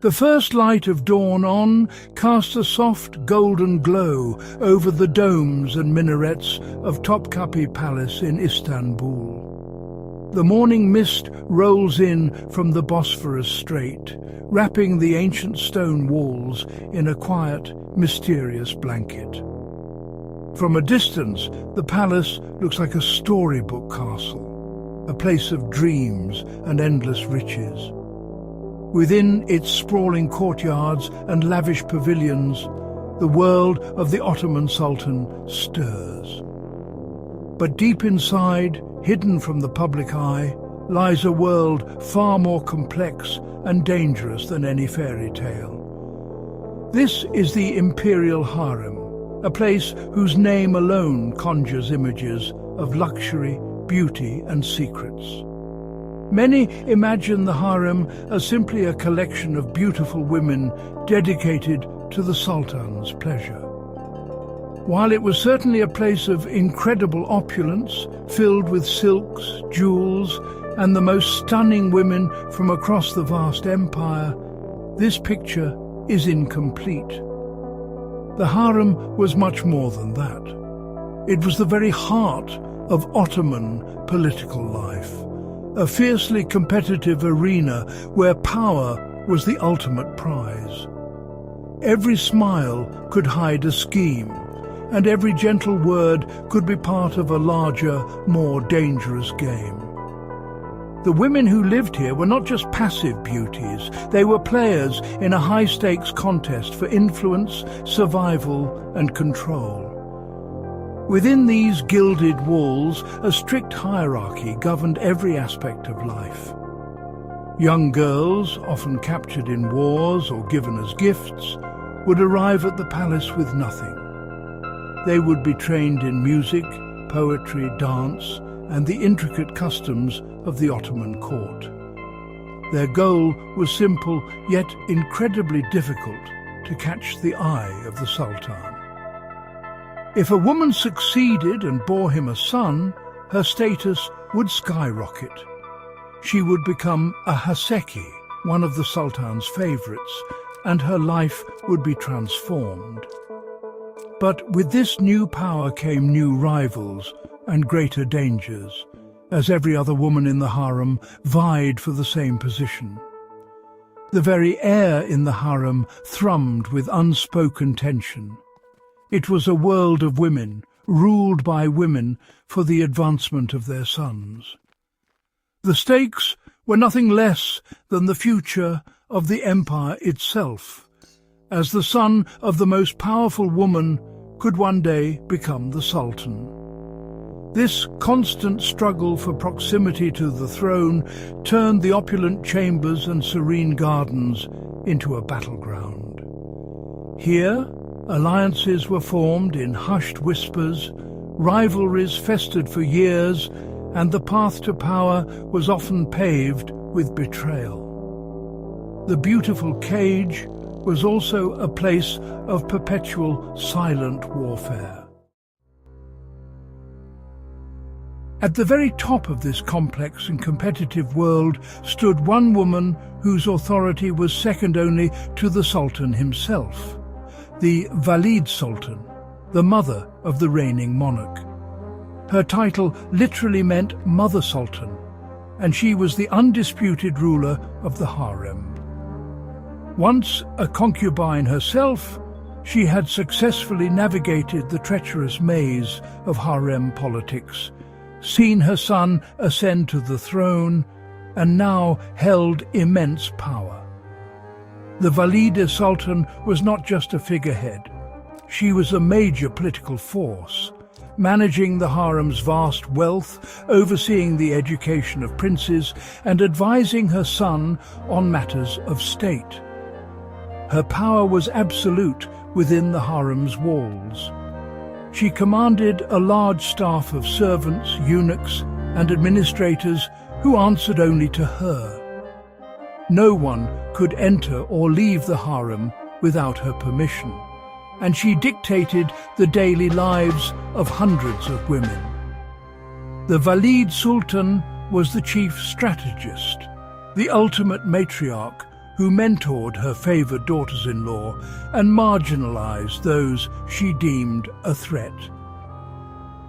The first light of dawn cast a soft golden glow over the domes and minarets of Topkapi Palace in Istanbul. The morning mist rolls in from the Bosphorus Strait, wrapping the ancient stone walls in a quiet, mysterious blanket. From a distance, the palace looks like a storybook castle, a place of dreams and endless riches. Within its sprawling courtyards and lavish pavilions, the world of the Ottoman Sultan stirs. But deep inside, hidden from the public eye, lies a world far more complex and dangerous than any fairy tale. This is the Imperial Harem, a place whose name alone conjures images of luxury, beauty and secrets. Many imagine the harem as simply a collection of beautiful women dedicated to the Sultan's pleasure. While it was certainly a place of incredible opulence, filled with silks, jewels, and the most stunning women from across the vast empire, this picture is incomplete. The harem was much more than that. It was the very heart of Ottoman political life, a fiercely competitive arena where power was the ultimate prize. Every smile could hide a scheme, and every gentle word could be part of a larger, more dangerous game. The women who lived here were not just passive beauties, they were players in a high-stakes contest for influence, survival and control. Within these gilded walls, a strict hierarchy governed every aspect of life. Young girls, often captured in wars or given as gifts, would arrive at the palace with nothing. They would be trained in music, poetry, dance, and the intricate customs of the Ottoman court. Their goal was simple, yet incredibly difficult: to catch the eye of the Sultan. If a woman succeeded and bore him a son, her status would skyrocket. She would become a Haseki, one of the Sultan's favorites, and her life would be transformed. But with this new power came new rivals and greater dangers, as every other woman in the harem vied for the same position. The very air in the harem thrummed with unspoken tension. It was a world of women, ruled by women for the advancement of their sons. The stakes were nothing less than the future of the empire itself, as the son of the most powerful woman could one day become the Sultan. This constant struggle for proximity to the throne turned the opulent chambers and serene gardens into a battleground. Here, alliances were formed in hushed whispers, rivalries festered for years, and the path to power was often paved with betrayal. The beautiful cage was also a place of perpetual silent warfare. At the very top of this complex and competitive world stood one woman whose authority was second only to the Sultan himself, the Valide Sultan, the mother of the reigning monarch. Her title literally meant Mother Sultan, and she was the undisputed ruler of the harem. Once a concubine herself, she had successfully navigated the treacherous maze of harem politics, seen her son ascend to the throne, and now held immense power. The Valide Sultan was not just a figurehead. She was a major political force, managing the harem's vast wealth, overseeing the education of princes, and advising her son on matters of state. Her power was absolute within the harem's walls. She commanded a large staff of servants, eunuchs, and administrators who answered only to her. No one could enter or leave the harem without her permission, and she dictated the daily lives of hundreds of women. The Valide Sultan was the chief strategist, the ultimate matriarch who mentored her favoured daughters-in-law and marginalised those she deemed a threat.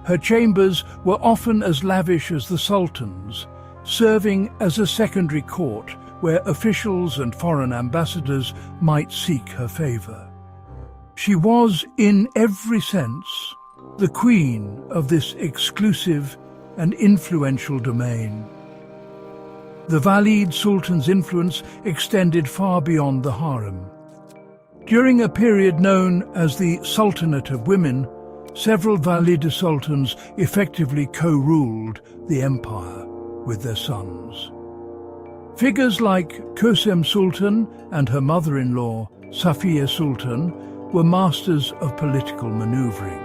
Her chambers were often as lavish as the Sultans, serving as a secondary court where officials and foreign ambassadors might seek her favour. She was, in every sense, the queen of this exclusive and influential domain. The Valide Sultan's influence extended far beyond the harem. During a period known as the Sultanate of Women, several Valide Sultans effectively co-ruled the empire with their sons. Figures like Kösem Sultan and her mother-in-law, Safiye Sultan, were masters of political manoeuvring.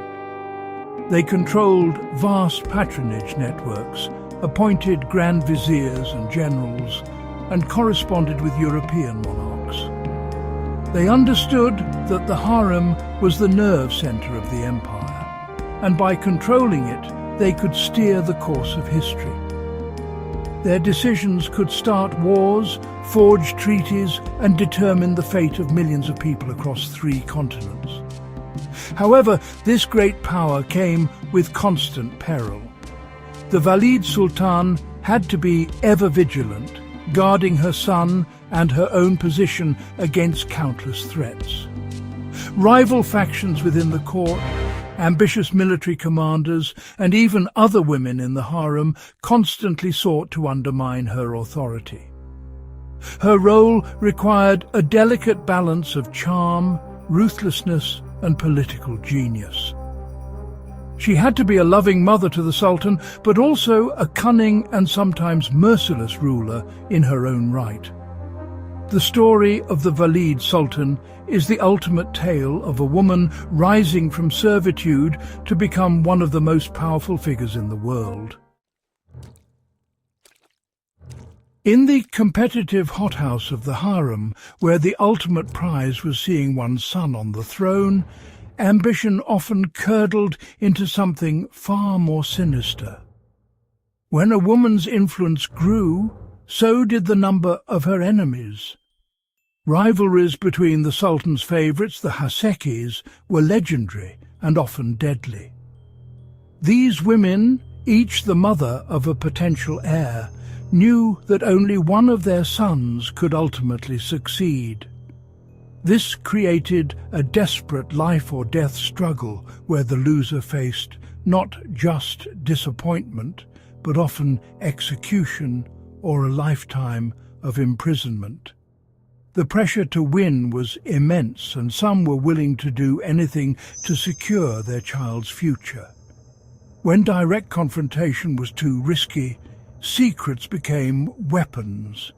They controlled vast patronage networks, appointed grand viziers and generals, and corresponded with European monarchs. They understood that the harem was the nerve centre of the empire, and by controlling it, they could steer the course of history. Their decisions could start wars, forge treaties, and determine the fate of millions of people across 3 continents. However, this great power came with constant peril. The Valide Sultan had to be ever vigilant, guarding her son and her own position against countless threats. Rival factions within the court, ambitious military commanders, and even other women in the harem constantly sought to undermine her authority. Her role required a delicate balance of charm, ruthlessness, and political genius. She had to be a loving mother to the Sultan, but also a cunning and sometimes merciless ruler in her own right. The story of the Valide Sultan is the ultimate tale of a woman rising from servitude to become one of the most powerful figures in the world. In the competitive hothouse of the harem, where the ultimate prize was seeing one's son on the throne, ambition often curdled into something far more sinister. When a woman's influence grew, so did the number of her enemies. Rivalries between the Sultan's favourites, the Hasekis, were legendary and often deadly. These women, each the mother of a potential heir, knew that only one of their sons could ultimately succeed. This created a desperate life-or-death struggle where the loser faced not just disappointment, but often execution or a lifetime of imprisonment. The pressure to win was immense, and some were willing to do anything to secure their child's future. When direct confrontation was too risky, secrets became weapons.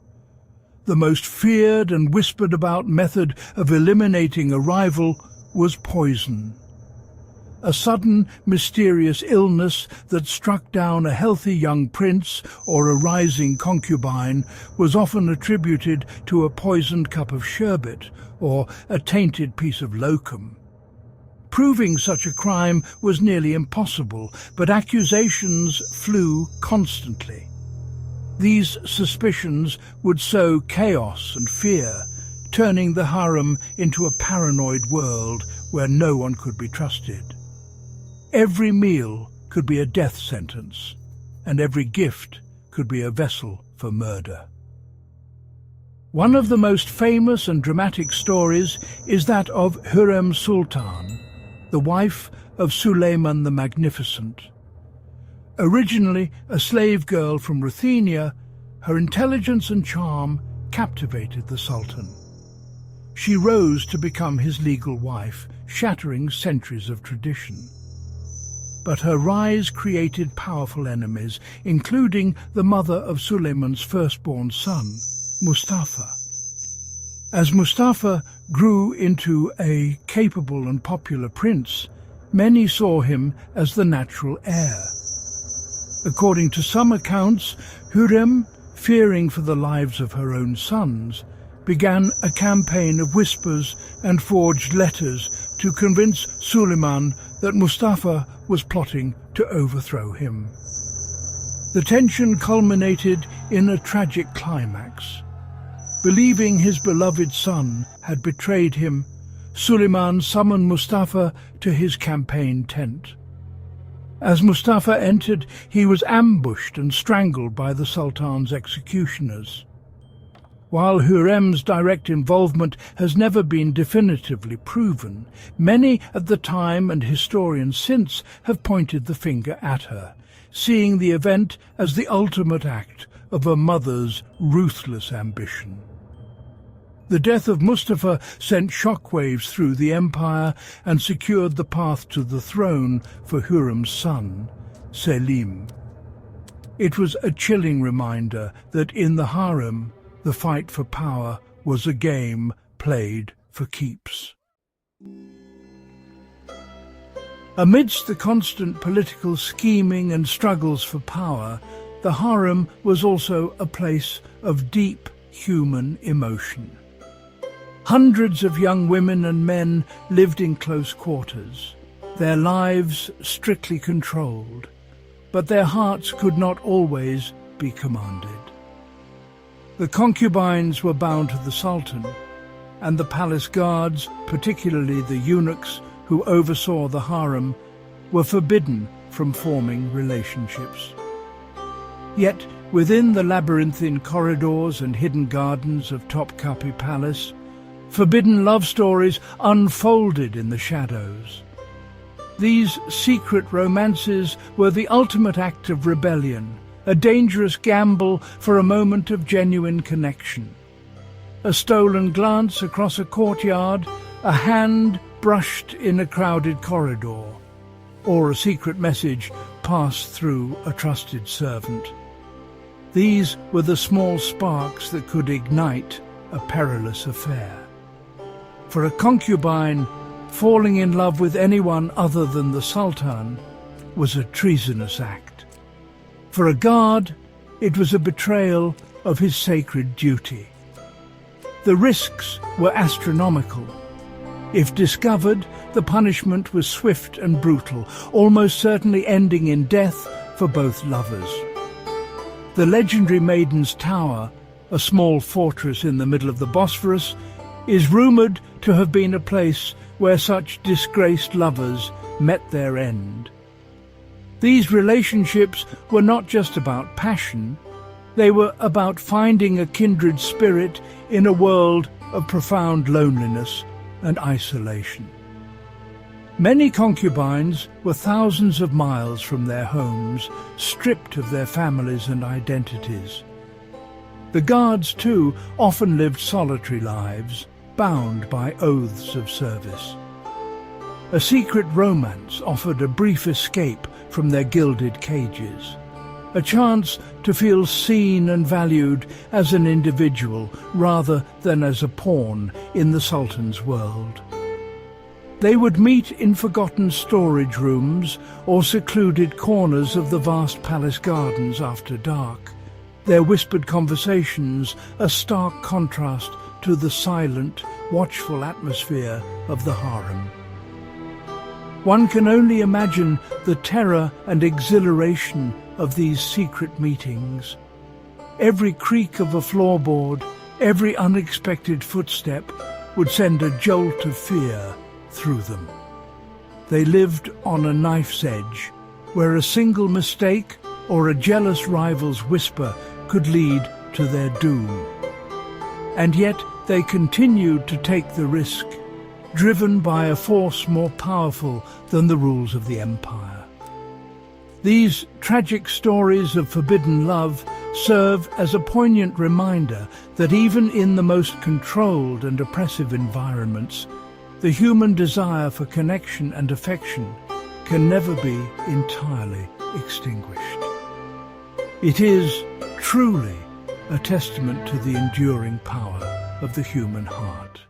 The most feared and whispered about method of eliminating a rival was poison. A sudden, mysterious illness that struck down a healthy young prince or a rising concubine was often attributed to a poisoned cup of sherbet or a tainted piece of locum. Proving such a crime was nearly impossible, but accusations flew constantly. These suspicions would sow chaos and fear, turning the harem into a paranoid world where no one could be trusted. Every meal could be a death sentence, and every gift could be a vessel for murder. One of the most famous and dramatic stories is that of Harem Sultan, the wife of Suleiman the Magnificent. Originally a slave girl from Ruthenia, her intelligence and charm captivated the Sultan. She rose to become his legal wife, shattering centuries of tradition. But her rise created powerful enemies, including the mother of Suleiman's firstborn son, Mustafa. As Mustafa grew into a capable and popular prince, many saw him as the natural heir. According to some accounts, Harem, fearing for the lives of her own sons, began a campaign of whispers and forged letters to convince Suleiman that Mustafa was plotting to overthrow him. The tension culminated in a tragic climax. Believing his beloved son had betrayed him, Suleiman summoned Mustafa to his campaign tent. As Mustafa entered, he was ambushed and strangled by the Sultan's executioners. While Harem's direct involvement has never been definitively proven, many at the time and historians since have pointed the finger at her, seeing the event as the ultimate act of a mother's ruthless ambition. The death of Mustafa sent shockwaves through the empire and secured the path to the throne for Harem's son, Selim. It was a chilling reminder that in the harem, the fight for power was a game played for keeps. Amidst the constant political scheming and struggles for power, the harem was also a place of deep human emotion. Hundreds of young women and men lived in close quarters, their lives strictly controlled, but their hearts could not always be commanded. The concubines were bound to the Sultan, and the palace guards, particularly the eunuchs who oversaw the harem, were forbidden from forming relationships. Yet, within the labyrinthine corridors and hidden gardens of Topkapi Palace, forbidden love stories unfolded in the shadows. These secret romances were the ultimate act of rebellion, a dangerous gamble for a moment of genuine connection. A stolen glance across a courtyard, a hand brushed in a crowded corridor, or a secret message passed through a trusted servant. These were the small sparks that could ignite a perilous affair. For a concubine, falling in love with anyone other than the Sultan was a treasonous act. For a guard, it was a betrayal of his sacred duty. The risks were astronomical. If discovered, the punishment was swift and brutal, almost certainly ending in death for both lovers. The legendary Maiden's Tower, a small fortress in the middle of the Bosphorus, is rumoured to have been a place where such disgraced lovers met their end. These relationships were not just about passion, they were about finding a kindred spirit in a world of profound loneliness and isolation. Many concubines were thousands of miles from their homes, stripped of their families and identities. The guards, too, often lived solitary lives, bound by oaths of service. A secret romance offered a brief escape from their gilded cages, a chance to feel seen and valued as an individual rather than as a pawn in the Sultan's world. They would meet in forgotten storage rooms or secluded corners of the vast palace gardens after dark, their whispered conversations a stark contrast to the silent, watchful atmosphere of the harem. One can only imagine the terror and exhilaration of these secret meetings. Every creak of a floorboard, every unexpected footstep would send a jolt of fear through them. They lived on a knife's edge, where a single mistake or a jealous rival's whisper could lead to their doom. And yet they continued to take the risk, driven by a force more powerful than the rules of the empire. These tragic stories of forbidden love serve as a poignant reminder that even in the most controlled and oppressive environments, the human desire for connection and affection can never be entirely extinguished. It is truly a testament to the enduring power of the human heart.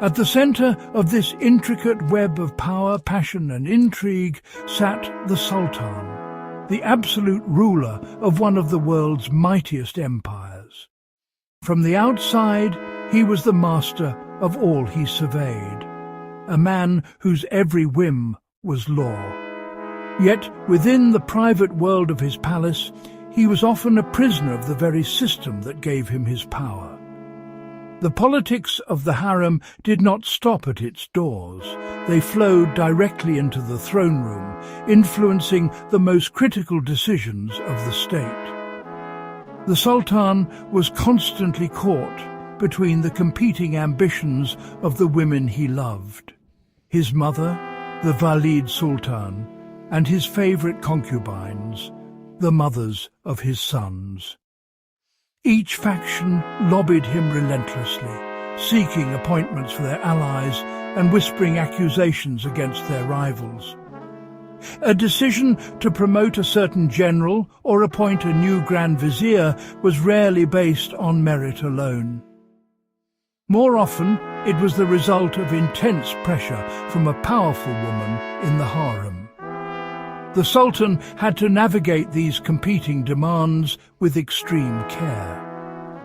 At the centre of this intricate web of power, passion and intrigue sat the Sultan, the absolute ruler of one of the world's mightiest empires. From the outside, he was the master of all he surveyed, a man whose every whim was law. Yet within the private world of his palace, he was often a prisoner of the very system that gave him his power. The politics of the harem did not stop at its doors. They flowed directly into the throne room, influencing the most critical decisions of the state. The Sultan was constantly caught between the competing ambitions of the women he loved. His mother, the Valide Sultan, and his favourite concubines, the mothers of his sons. Each faction lobbied him relentlessly, seeking appointments for their allies and whispering accusations against their rivals. A decision to promote a certain general or appoint a new Grand Vizier was rarely based on merit alone. More often, it was the result of intense pressure from a powerful woman in the harem. The Sultan had to navigate these competing demands with extreme care.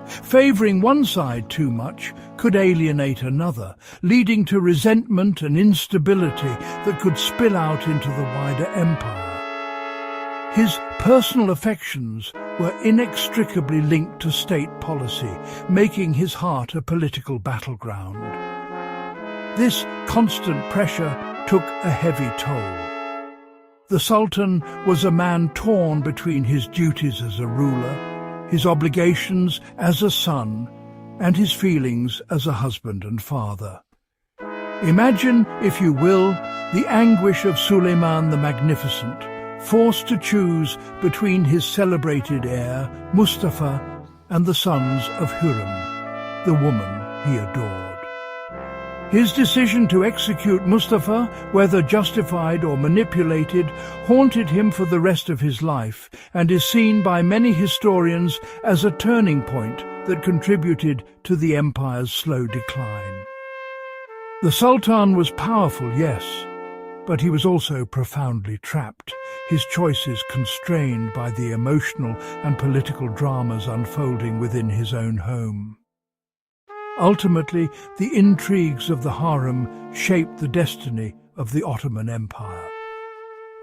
Favouring one side too much could alienate another, leading to resentment and instability that could spill out into the wider empire. His personal affections were inextricably linked to state policy, making his heart a political battleground. This constant pressure took a heavy toll. The Sultan was a man torn between his duties as a ruler, his obligations as a son, and his feelings as a husband and father. Imagine, if you will, the anguish of Suleiman the Magnificent, forced to choose between his celebrated heir, Mustafa, and the sons of Harem, the woman he adored. His decision to execute Mustafa, whether justified or manipulated, haunted him for the rest of his life and is seen by many historians as a turning point that contributed to the empire's slow decline. The Sultan was powerful, yes, but he was also profoundly trapped, his choices constrained by the emotional and political dramas unfolding within his own home. Ultimately, the intrigues of the harem shaped the destiny of the Ottoman Empire.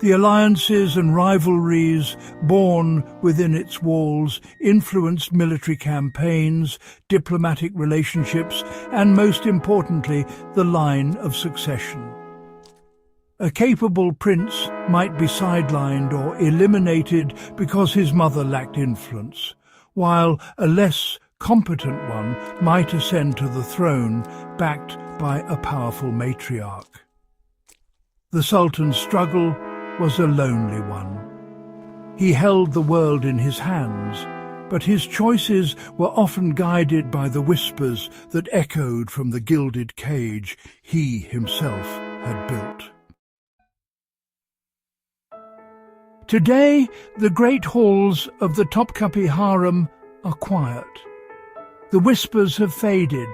The alliances and rivalries born within its walls influenced military campaigns, diplomatic relationships, and most importantly, the line of succession. A capable prince might be sidelined or eliminated because his mother lacked influence, while a less competent one might ascend to the throne backed by a powerful matriarch. The Sultan's struggle was a lonely one. He held the world in his hands, but his choices were often guided by the whispers that echoed from the gilded cage he himself had built. Today, the great halls of the Topkapi harem are quiet. The whispers have faded,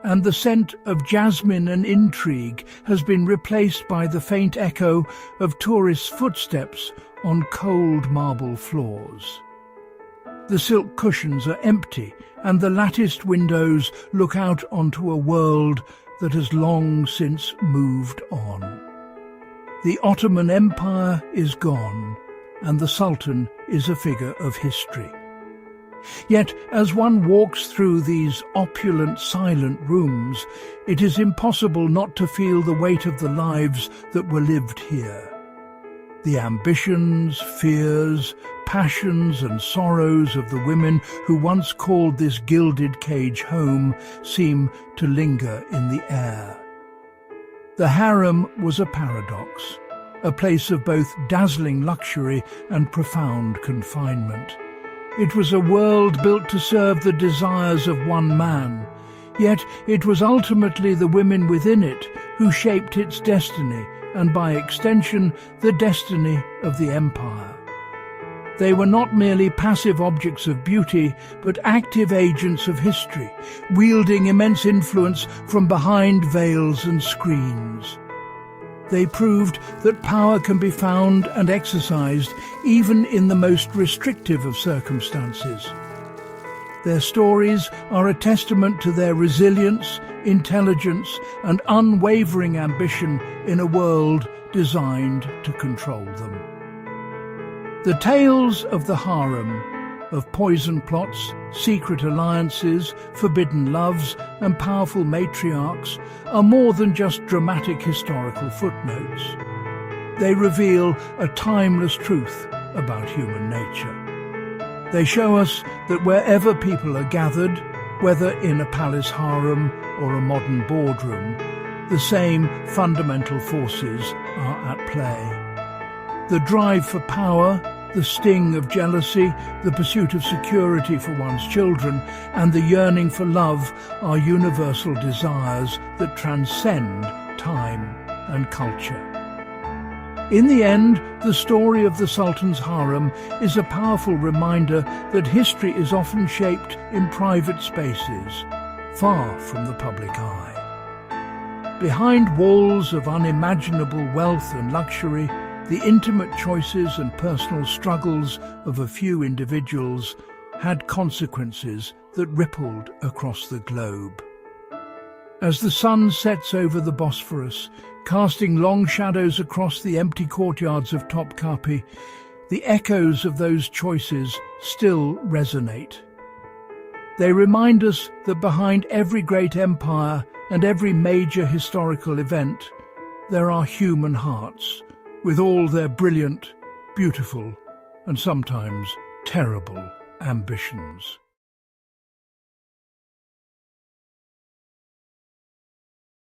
and the scent of jasmine and intrigue has been replaced by the faint echo of tourists' footsteps on cold marble floors. The silk cushions are empty, and the latticed windows look out onto a world that has long since moved on. The Ottoman Empire is gone, and the Sultan is a figure of history. Yet, as one walks through these opulent, silent rooms, it is impossible not to feel the weight of the lives that were lived here. The ambitions, fears, passions and sorrows of the women who once called this gilded cage home seem to linger in the air. The harem was a paradox, a place of both dazzling luxury and profound confinement. It was a world built to serve the desires of one man, yet it was ultimately the women within it who shaped its destiny and, by extension, the destiny of the empire. They were not merely passive objects of beauty, but active agents of history, wielding immense influence from behind veils and screens. They proved that power can be found and exercised even in the most restrictive of circumstances. Their stories are a testament to their resilience, intelligence, and unwavering ambition in a world designed to control them. The tales of the harem of poison plots, secret alliances, forbidden loves, and powerful matriarchs are more than just dramatic historical footnotes. They reveal a timeless truth about human nature. They show us that wherever people are gathered, whether in a palace harem or a modern boardroom, the same fundamental forces are at play. The drive for power, the sting of jealousy, the pursuit of security for one's children, and the yearning for love are universal desires that transcend time and culture. In the end, the story of the Sultan's harem is a powerful reminder that history is often shaped in private spaces, far from the public eye. Behind walls of unimaginable wealth and luxury, the intimate choices and personal struggles of a few individuals had consequences that rippled across the globe. As the sun sets over the Bosphorus, casting long shadows across the empty courtyards of Topkapi, the echoes of those choices still resonate. They remind us that behind every great empire and every major historical event, there are human hearts, with all their brilliant, beautiful, and sometimes terrible ambitions.